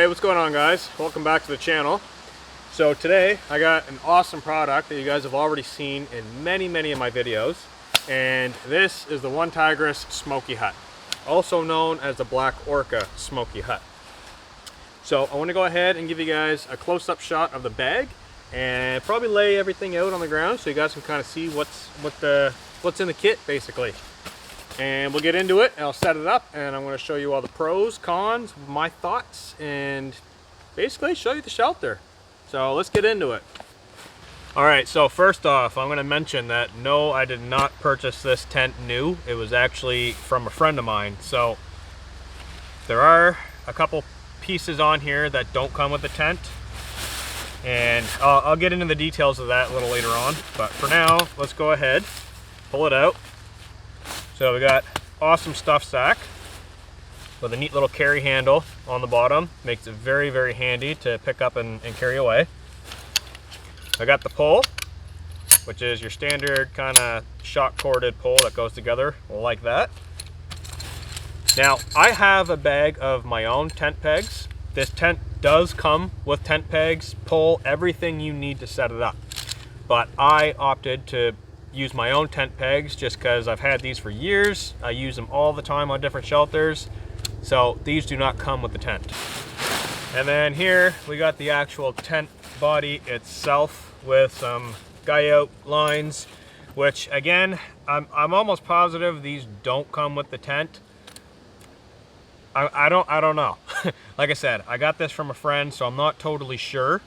Hey, what's going on, guys? Welcome back to the channel. So today I got an awesome product that you guys have already seen in many of my videos, and this is the OneTigris Smokey Hut, also known as the Black Orca Smokey Hut. So I want to go ahead and give you guys a close-up shot of the bag and probably lay everything out on the ground so you guys can kind of see what's in the kit basically. And we'll get into it, and I'll set it up, and I'm going to show you all the pros, cons, my thoughts, and basically show you the shelter. So let's get into it. Alright, so first off, I'm going to mention that no, I did not purchase this tent new. It was actually from a friend of mine. So there are a couple pieces on here that don't come with the tent, and I'll get into the details of that a little later on. But for now, let's go ahead, pull it out. So we got awesome stuff sack with a neat little carry handle on the bottom. Makes it very handy to pick up and carry away. I got the pole, which is your standard kind of shock corded pole that goes together like that. Now I have a bag of my own tent pegs. This tent does come with tent pegs, pole, everything you need to set it up. But I opted to use my own tent pegs just because I've had these for years. I use them all the time on different shelters. So these do not come with the tent. And then here we got the actual tent body itself with some coyote lines, which again, I'm almost positive these don't come with the tent. I don't know. Like I said, I got this from a friend, so I'm not totally sure.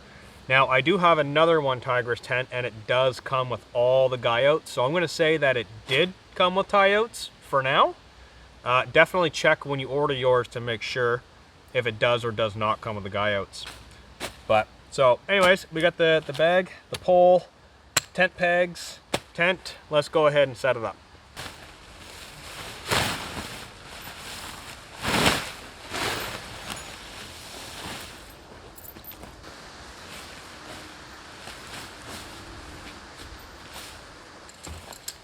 Now, I do have another OneTigris tent, and it does come with all the coyotes, so I'm going to say that it did come with coyotes for now. Definitely check when you order yours to make sure if it does or does not come with the coyotes. But, so, anyways, we got the bag, the pole, tent pegs, tent. Let's go ahead and set it up.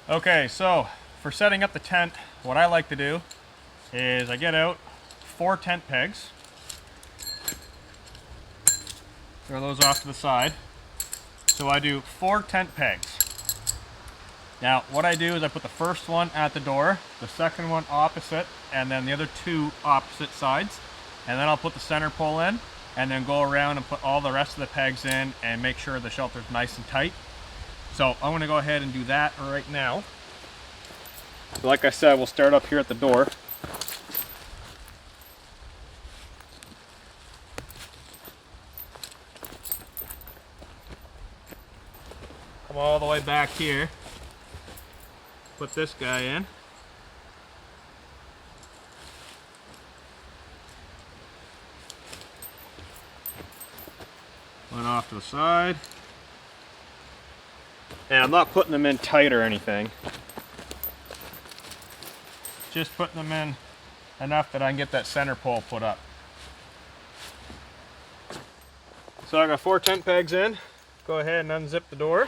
Okay, so for setting up the tent, what I like to do is I get out 4 tent pegs, throw those off to the side. So I do 4 tent pegs. Now what I do is I put the first one at the door, the second one opposite, and then the other 2 opposite sides. And then I'll put the center pole in, and then go around and put all the rest of the pegs in and make sure the shelter's nice and tight. So I'm going to go ahead and do that right now. So like I said, we'll start up here at the door. Come all the way back here. Put this guy in. One off to the side. And I'm not putting them in tight or anything. Just putting them in enough that I can get that center pole put up. So I got 4 tent pegs in. Go ahead and unzip the door.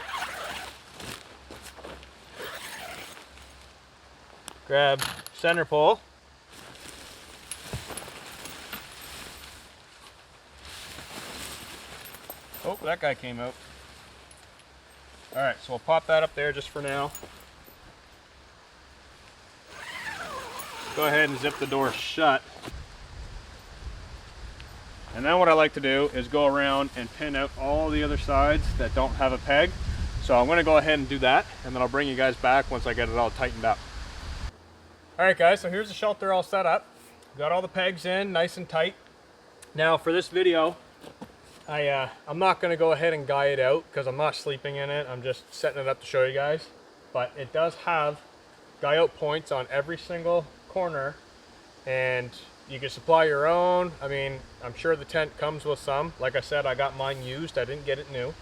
Grab center pole. Oh, that guy came out. Alright, so we'll pop that up there just for now. Go ahead and zip the door shut. And then what I like to do is go around and pin out all the other sides that don't have a peg. So I'm going to go ahead and do that, and then I'll bring you guys back once I get it all tightened up. Alright guys, so here's the shelter all set up. Got all the pegs in, nice and tight. Now for this video, I'm not going to go ahead and guy it out because I'm not sleeping in it. I'm just setting it up to show you guys. But it does have guy out points on every single corner, and you can supply your own. I mean, I'm sure the tent comes with some. Like I said, I got mine used. I didn't get it new.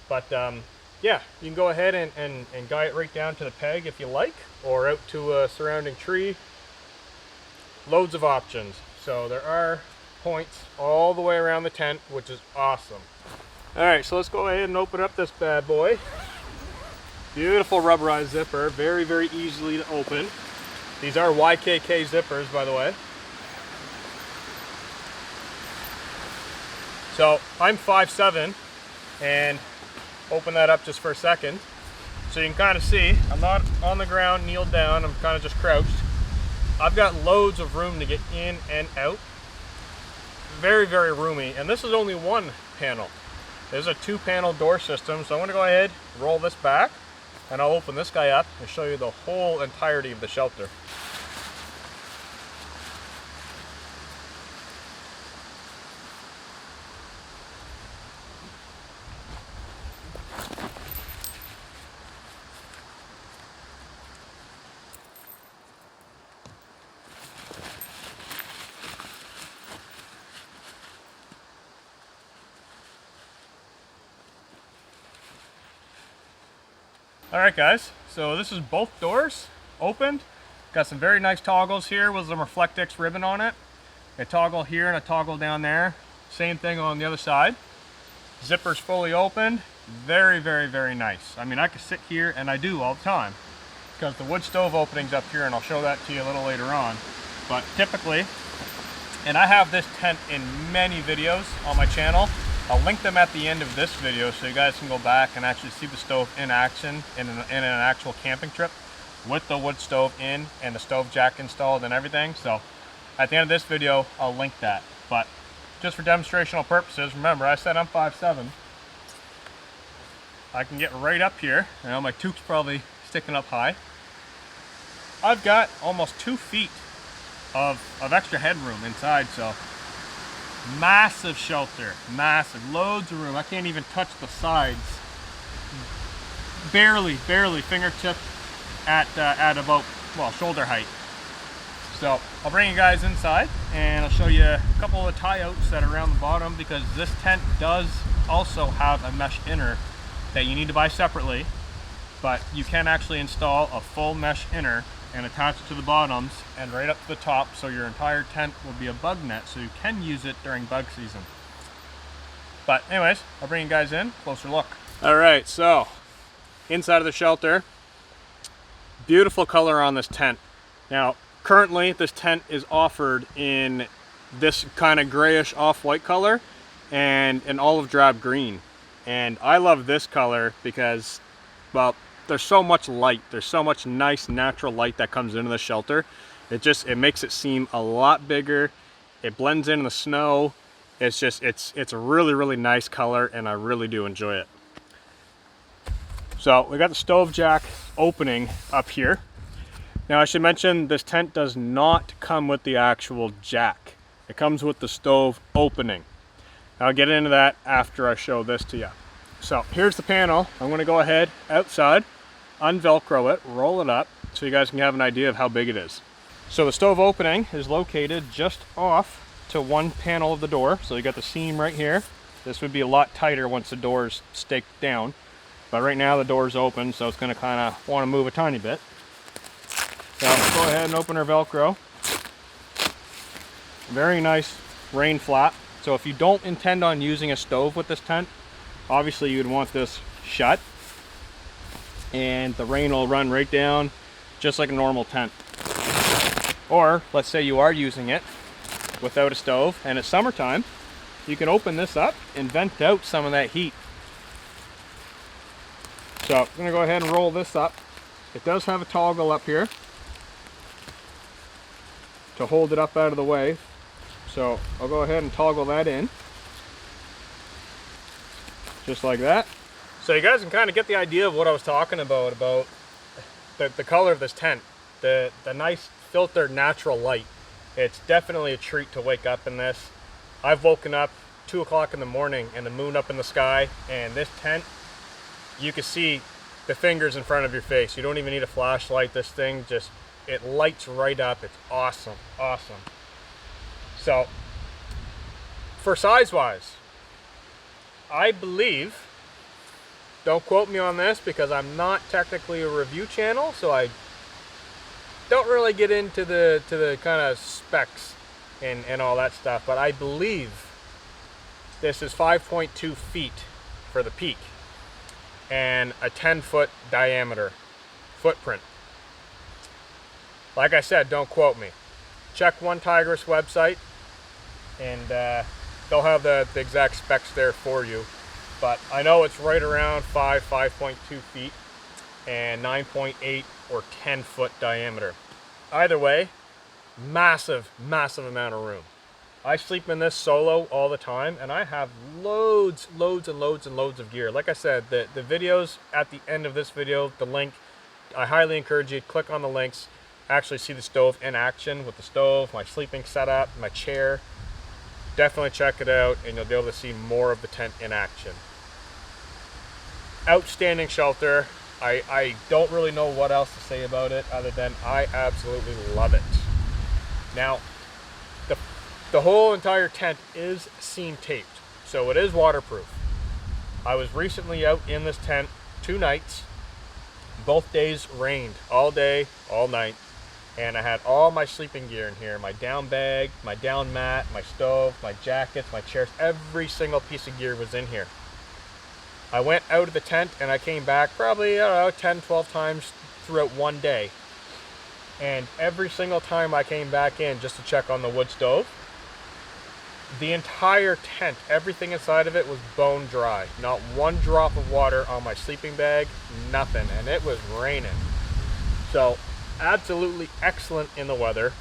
But yeah, you can go ahead and guy it right down to the peg if you like, or out to a surrounding tree. Loads of options. So there are points all the way around the tent, which is awesome. Alright, so let's go ahead and open up this bad boy. Beautiful rubberized zipper, very easily to open. These are YKK zippers, by the way. So I'm 5'7", and open that up just for a second. So you can kind of see, I'm not on the ground, kneeled down, I'm kind of just crouched. I've got loads of room to get in and out. Very, very roomy, and this is only one panel. There's a 2-panel door system, so I'm gonna go ahead, roll this back, and I'll open this guy up and show you the whole entirety of the shelter. Alright guys, so this is both doors opened. Got some very nice toggles here with some Reflectix ribbon on it. A toggle here and a toggle down there. Same thing on the other side. Zipper's fully opened. Very, very, very nice. I mean, I could sit here, and I do all the time, because the wood stove opening's up here, and I'll show that to you a little later on. But typically, and I have this tent in many videos on my channel. I'll link them at the end of this video so you guys can go back and actually see the stove in action in an actual camping trip with the wood stove in and the stove jack installed and everything. So at the end of this video, I'll link that. But just for demonstrational purposes, remember I said I'm 5'7". I can get right up here. I know my toque's probably sticking up high. I've got almost 2 feet of extra headroom inside, so massive shelter, massive, loads of room. I can't even touch the sides. Barely fingertip at about, well, shoulder height. So I'll bring you guys inside and I'll show you a couple of the tie outs that are around the bottom, because this tent does also have a mesh inner that you need to buy separately, but you can actually install a full mesh inner and attach it to the bottoms and right up to the top, so your entire tent will be a bug net, so you can use it during bug season. But anyways, I'll bring you guys in, closer look. All right, so inside of the shelter, beautiful color on this tent. Now, currently this tent is offered in this kind of grayish off-white color and an olive drab green. And I love this color because, well, there's so much light. There's so much nice natural light that comes into the shelter. It makes it seem a lot bigger. It blends in the snow. It's a really, really nice color, and I really do enjoy it. So we got the stove jack opening up here. Now I should mention this tent does not come with the actual jack. It comes with the stove opening. I'll get into that after I show this to you. So here's the panel. I'm going to go ahead outside, unvelcro it, roll it up, so you guys can have an idea of how big it is. So the stove opening is located just off to one panel of the door. So you got the seam right here. This would be a lot tighter once the door is staked down. But right now the door is open, so it's going to kind of want to move a tiny bit. So let's go ahead and open our Velcro. Very nice rain flap. So if you don't intend on using a stove with this tent, obviously you would want this shut, and the rain will run right down just like a normal tent. Or let's say you are using it without a stove and it's summertime, you can open this up and vent out some of that heat. So I'm going to go ahead and roll this up. It does have a toggle up here to hold it up out of the way. So I'll go ahead and toggle that in. Just like that. So you guys can kind of get the idea of what I was talking about the color of this tent. The nice filtered natural light. It's definitely a treat to wake up in this. I've woken up 2 o'clock in the morning and the moon up in the sky, and this tent, you can see the fingers in front of your face. You don't even need a flashlight. This thing just, it lights right up. It's awesome, awesome. So for size wise, I believe, don't quote me on this because I'm not technically a review channel, so I don't really get into the kind of specs and all that stuff, but I believe this is 5.2 feet for the peak and a 10-foot diameter footprint. Like I said, don't quote me. Check OneTigris website and they'll have the exact specs there for you. But I know it's right around 5.2 feet and 9.8 or 10 foot diameter. Either way, massive amount of room. I sleep in this solo all the time, and I have loads of gear. Like I said, the videos at the end of this video, the link, I highly encourage you to click on the links, actually see the stove in action with the stove, my sleeping setup, my chair. Definitely check it out, and you'll be able to see more of the tent in action. Outstanding shelter. I don't really know what else to say about it other than I absolutely love it. Now, the whole entire tent is seam taped, so it is waterproof. I was recently out in this tent 2 nights. Both days rained all day, all night, and I had all my sleeping gear in here. My down bag, my down mat, my stove, my jackets, my chairs, every single piece of gear was in here. I went out of the tent and I came back probably, I don't know, 10, 12 times throughout one day. And every single time I came back in just to check on the wood stove, the entire tent, everything inside of it was bone dry. Not one drop of water on my sleeping bag, nothing. And it was raining. So, absolutely excellent in the weather.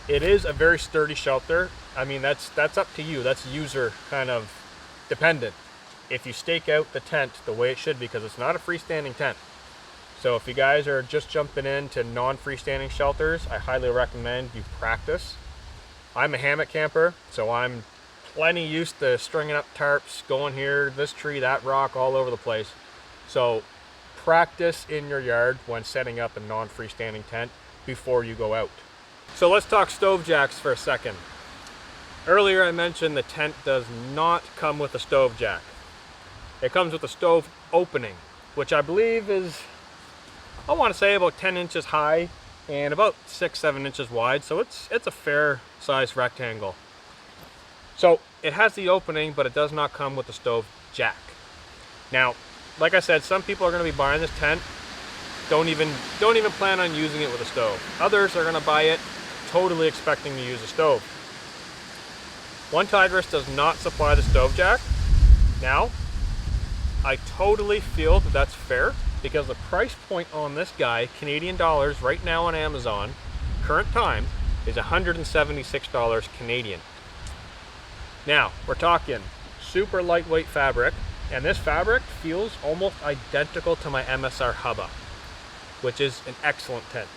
It is a very sturdy shelter. I mean, that's up to you. That's user kind of dependent. If you stake out the tent the way it should, because it's not a freestanding tent. So if you guys are just jumping into non-freestanding shelters, I highly recommend you practice. I'm a hammock camper, so I'm plenty used to stringing up tarps, going here, this tree, that rock, all over the place. So practice in your yard when setting up a non-freestanding tent before you go out. So let's talk stove jacks for a second. Earlier I mentioned the tent does not come with a stove jack. It comes with a stove opening, which I believe is, I want to say, about 10 inches high and about 6-7 inches wide, so it's a fair size rectangle. So it has the opening, but it does not come with the stove jack. Now, like I said, some people are going to be buying this tent, don't even plan on using it with a stove. Others are going to buy it totally expecting to use a stove. OneTigris does not supply the stove jack. Now, I totally feel that that's fair, because the price point on this guy, Canadian dollars, right now on Amazon, current time, is $176 Canadian. Now, we're talking super lightweight fabric, and this fabric feels almost identical to my MSR Hubba, which is an excellent tent.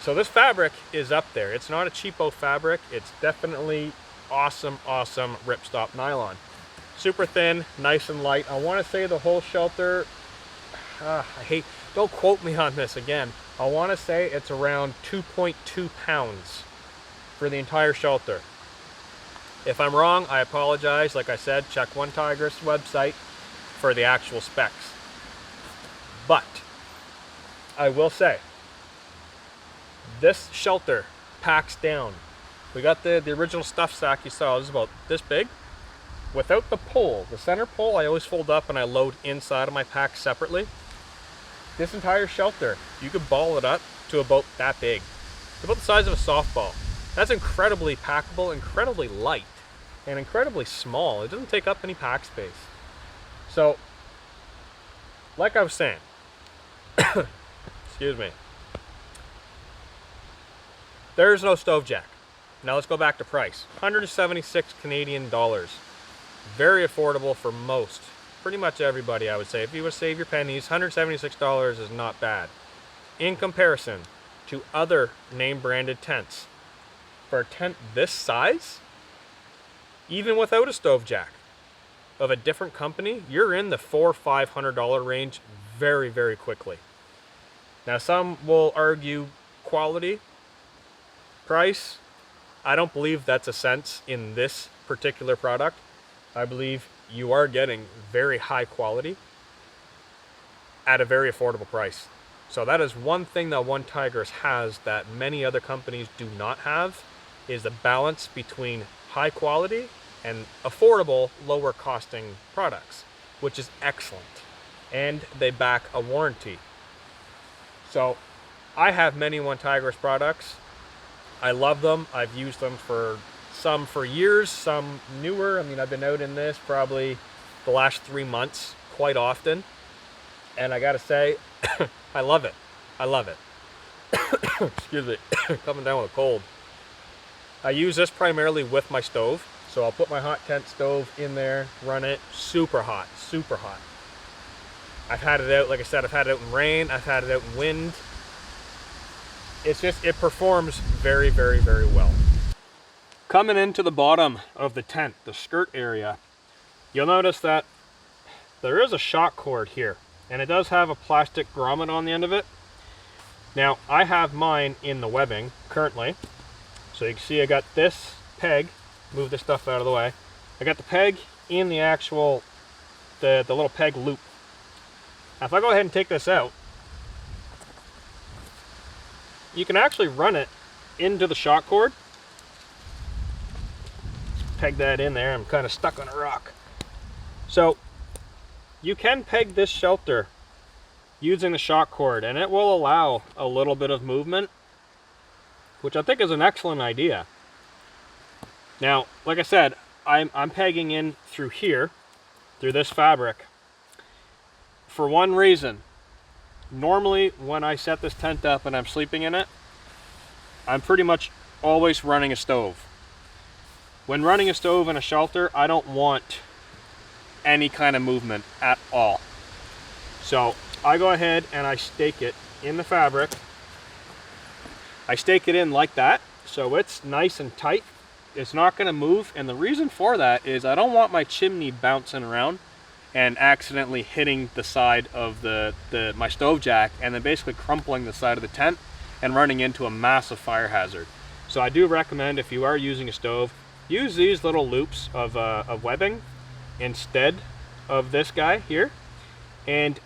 So this fabric is up there. It's not a cheapo fabric. It's definitely awesome ripstop nylon. Super thin, nice and light. I want to say the whole shelter, don't quote me on this again. I want to say it's around 2.2 pounds for the entire shelter. If I'm wrong, I apologize. Like I said, check OneTigris website for the actual specs. But I will say, this shelter packs down. We got the original stuff sack you saw. It was about this big. Without the pole, the center pole, I always fold up and I load inside of my pack separately. This entire shelter, you could ball it up to about that big. It's about the size of a softball. That's incredibly packable, incredibly light, and incredibly small. It doesn't take up any pack space. So, like I was saying, excuse me, there's no stove jack. Now let's go back to price. 176 Canadian dollars. Very affordable for most, pretty much everybody, I would say. If you would save your pennies, $176 is not bad. In comparison to other name branded tents, for a tent this size, even without a stove jack of a different company, you're in the $400-500 range very quickly. Now some will argue quality, price. I don't believe that's a sense in this particular product. I believe you are getting very high quality at a very affordable price. So that is one thing that OneTigris has that many other companies do not have, is the balance between high quality and affordable, lower costing products, which is excellent. And they back a warranty. So I have many OneTigris products. I love them. I've used them for some for years, some newer. I mean, I've been out in this probably the last 3 months quite often, and I gotta say, I love it. I love it. Excuse me, coming down with a cold. I use this primarily with my stove, so I'll put my hot tent stove in there, run it, super hot, super hot. I've had it out, like I said, I've had it out in rain, I've had it out in wind. It's just, it performs very, very, very well. Coming into the bottom of the tent, the skirt area, you'll notice that there is a shock cord here, and it does have a plastic grommet on the end of it. Now, I have mine in the webbing currently. So you can see I got this peg, move this stuff out of the way. I got the peg in the actual, the little peg loop. Now if I go ahead and take this out, you can actually run it into the shock cord. Peg that in there, I'm kind of stuck on a rock. So you can peg this shelter using the shock cord, and it will allow a little bit of movement, which I think is an excellent idea. Now, like I said, I'm pegging in through here, through this fabric, for one reason. Normally, when I set this tent up and I'm sleeping in it, I'm pretty much always running a stove. When running a stove in a shelter, I don't want any kind of movement at all. So I go ahead and I stake it in the fabric. I stake it in like that, so it's nice and tight. It's not going to move, and the reason for that is I don't want my chimney bouncing around and accidentally hitting the side of my stove jack and then basically crumpling the side of the tent and running into a massive fire hazard. So I do recommend, if you are using a stove, use these little loops of webbing instead of this guy here. And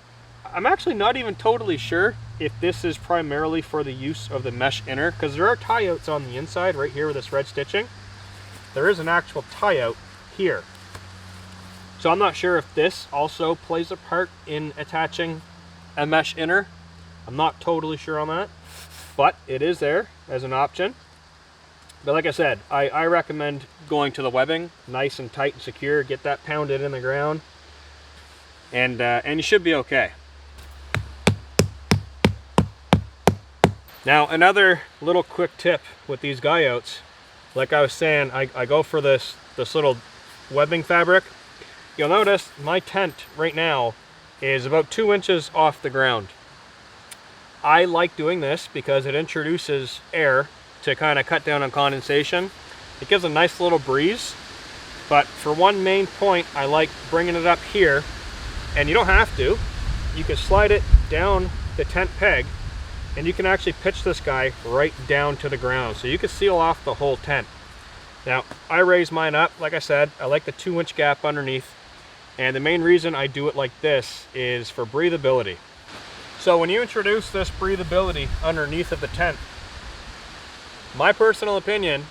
I'm actually not even totally sure if this is primarily for the use of the mesh inner, because there are tie outs on the inside right here with this red stitching. There is an actual tie out here. So I'm not sure if this also plays a part in attaching a mesh inner. I'm not totally sure on that, but it is there as an option. But like I said, I recommend going to the webbing, nice and tight and secure, get that pounded in the ground, and you should be okay. Now, another little quick tip with these guy outs, like I was saying, I go for this little webbing fabric. You'll notice my tent right now is about 2 inches off the ground. I like doing this because it introduces air to kind of cut down on condensation. It gives a nice little breeze, but for one main point, I like bringing it up here, and you don't have to. You can slide it down the tent peg, and you can actually pitch this guy right down to the ground, so you can seal off the whole tent. Now, I raise mine up, like I said, I like the 2-inch gap underneath, and the main reason I do it like this is for breathability. So when you introduce this breathability underneath of the tent, my personal opinion,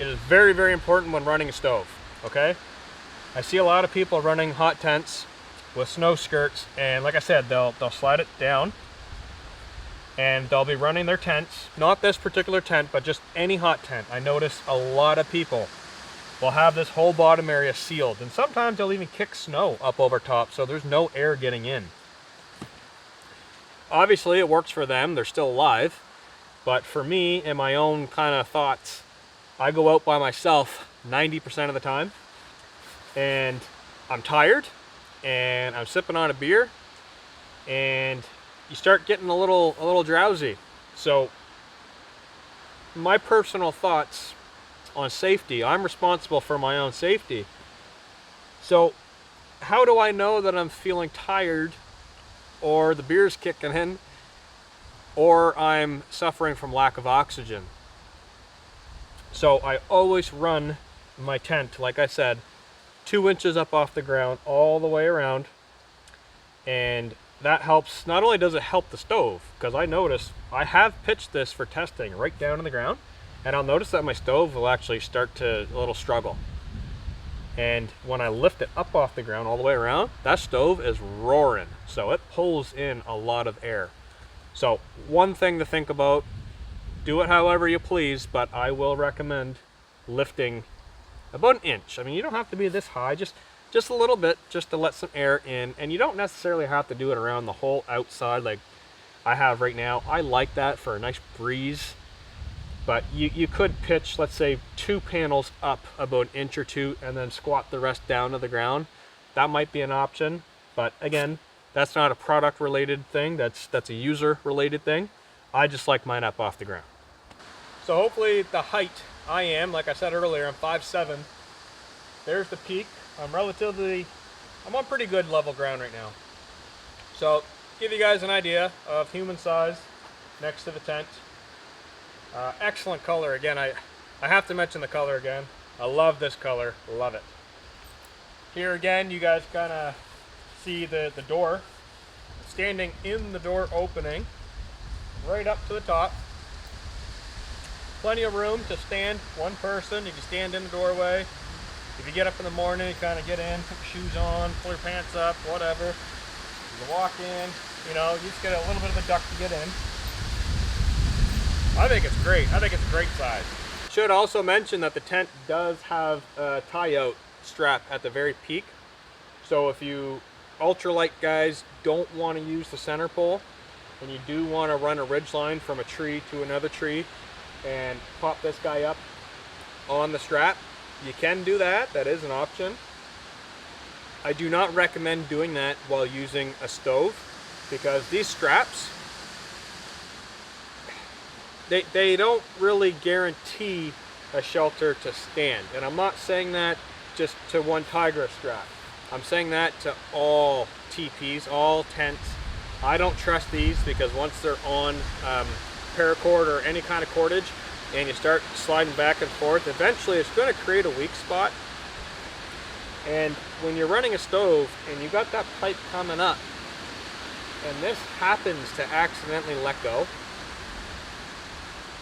it is very, very important when running a stove, okay? I see a lot of people running hot tents with snow skirts, and like I said, they'll slide it down, and they'll be running their tents, not this particular tent, but just any hot tent. I notice a lot of people will have this whole bottom area sealed, and sometimes they'll even kick snow up over top so there's no air getting in. Obviously it works for them, they're still alive, but for me and my own kind of thoughts, I go out by myself 90% of the time, and I'm tired, and I'm sipping on a beer, and you start getting a little drowsy. So my personal thoughts on safety, I'm responsible for my own safety. So how do I know that I'm feeling tired, or the beer's kicking in, or I'm suffering from lack of oxygen? So I always run my tent, like I said, 2 inches up off the ground all the way around, and that helps. Not only does it help the stove, because I notice I have pitched this for testing right down to the ground, and I'll notice that my stove will actually start to a little struggle. And when I lift it up off the ground all the way around, that stove is roaring, so it pulls in a lot of air. So one thing to think about, do it however you please, but I will recommend lifting about an inch. I mean, you don't have to be this high, just a little bit, just to let some air in. And you don't necessarily have to do it around the whole outside like I have right now. I like that for a nice breeze. But you could pitch, let's say, 2 panels up about an inch or 2 and then squat the rest down to the ground. That might be an option. But again, that's not a product related thing. That's a user related thing. I just like mine up off the ground. So hopefully the height I am, like I said earlier, I'm 5'7". There's the peak. I'm on pretty good level ground right now. So give you guys an idea of human size next to the tent. Excellent color. Again, I have to mention the color again. I love this color, love it. Here again, you guys kind of see the door. Standing in the door opening, right up to the top. Plenty of room to stand, one person. You can stand in the doorway. If you get up in the morning, you kind of get in, put your shoes on, pull your pants up, whatever. You can walk in, you know, you just get a little bit of a duct to get in. I think it's great. I think it's a great size. Should also mention that the tent does have a tie-out strap at the very peak. So if you ultralight guys don't want to use the center pole, and you do want to run a ridge line from a tree to another tree and pop this guy up on the strap, you can do that. That is an option. I do not recommend doing that while using a stove, because these straps, they don't really guarantee a shelter to stand. And I'm not saying that just to OneTigris strap. I'm saying that to all teepees, all tents. I don't trust these, because once they're on paracord or any kind of cordage and you start sliding back and forth, eventually it's going to create a weak spot. And when you're running a stove and you got that pipe coming up and this happens to accidentally let go,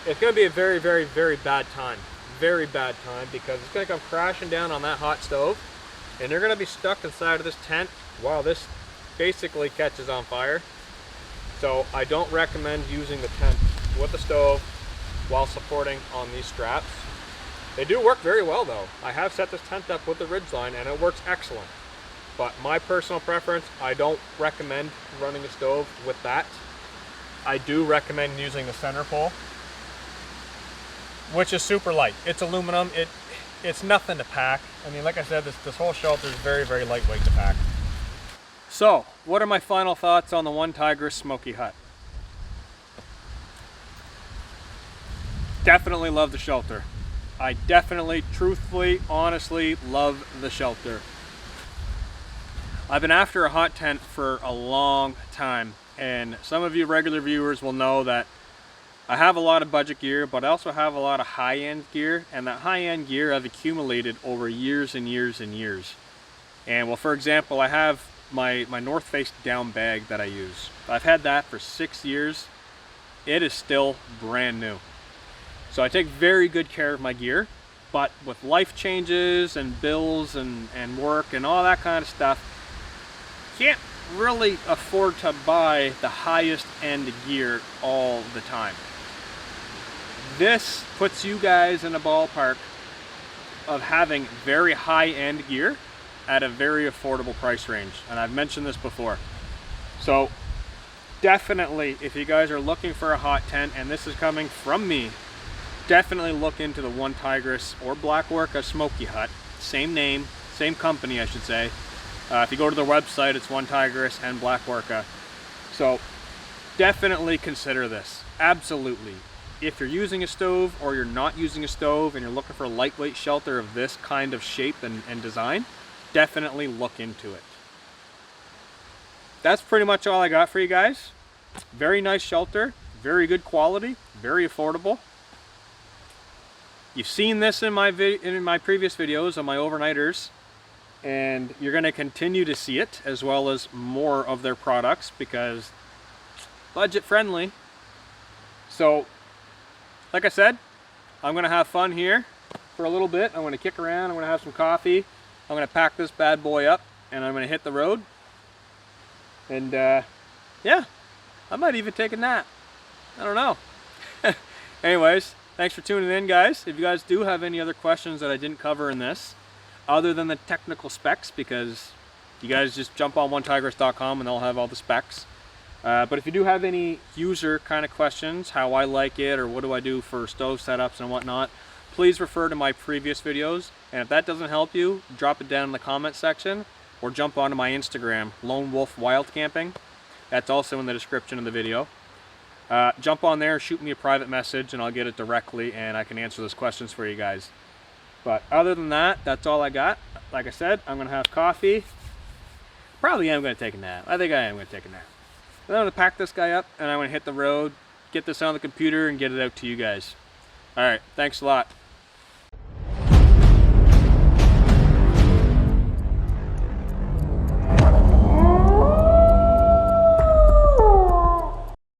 it's going to be a very, very, very bad time. Very bad time, because it's going to come crashing down on that hot stove and you're going to be stuck inside of this tent while this basically catches on fire. So I don't recommend using the tent with the stove while supporting on these straps. They do work very well though. I have set this tent up with the ridgeline and it works excellent. But my personal preference, I don't recommend running a stove with that. I do recommend using the center pole, which is super light. It's aluminum. It's nothing to pack. I mean, like I said, this whole shelter is very, very lightweight to pack. So, what are my final thoughts on the OneTigris Smokey Hut? Definitely love the shelter. I definitely, truthfully, honestly love the shelter. I've been after a hot tent for a long time, and some of you regular viewers will know that I have a lot of budget gear, but I also have a lot of high-end gear, and that high-end gear I've accumulated over years and years and years. And well, for example, I have my North Face down bag that I use. I've had that for 6 years. It is still brand new. So I take very good care of my gear, but with life changes and bills and work and all that kind of stuff, can't really afford to buy the highest end gear all the time. This puts you guys in a ballpark of having very high-end gear at a very affordable price range, and I've mentioned this before. So definitely, if you guys are looking for a hot tent, and this is coming from me, definitely look into the OneTigris or Black Orca Smokey Hut. Same name, same company I should say. If you go to their website, it's OneTigris and Black Orca. So definitely consider this, absolutely. If you're using a stove or you're not using a stove and you're looking for a lightweight shelter of this kind of shape and design, definitely look into it. That's pretty much all I got for you guys. Very nice shelter, very good quality, very affordable. You've seen this in my previous videos on my overnighters, and you're going to continue to see it, as well as more of their products, because budget friendly. So like I said, I'm going to have fun here for a little bit. I'm going to kick around, I'm going to have some coffee, I'm going to pack this bad boy up, and I'm going to hit the road. And yeah, I might even take a nap. I don't know. Anyways, thanks for tuning in, guys. If you guys do have any other questions that I didn't cover in this, other than the technical specs, because you guys just jump on OneTigris.com and they'll have all the specs. But if you do have any user kind of questions, how I like it or what do I do for stove setups and whatnot, please refer to my previous videos. And if that doesn't help you, drop it down in the comment section or jump onto my Instagram, Lone Wolf Wild Camping. That's also in the description of the video. Jump on there, shoot me a private message and I'll get it directly and I can answer those questions for you guys. But other than that, that's all I got. Like I said, I'm going to have coffee. Probably am going to take a nap. I think I am going to take a nap. Then I'm going to pack this guy up and I'm going to hit the road, get this on the computer and get it out to you guys. Alright, thanks a lot.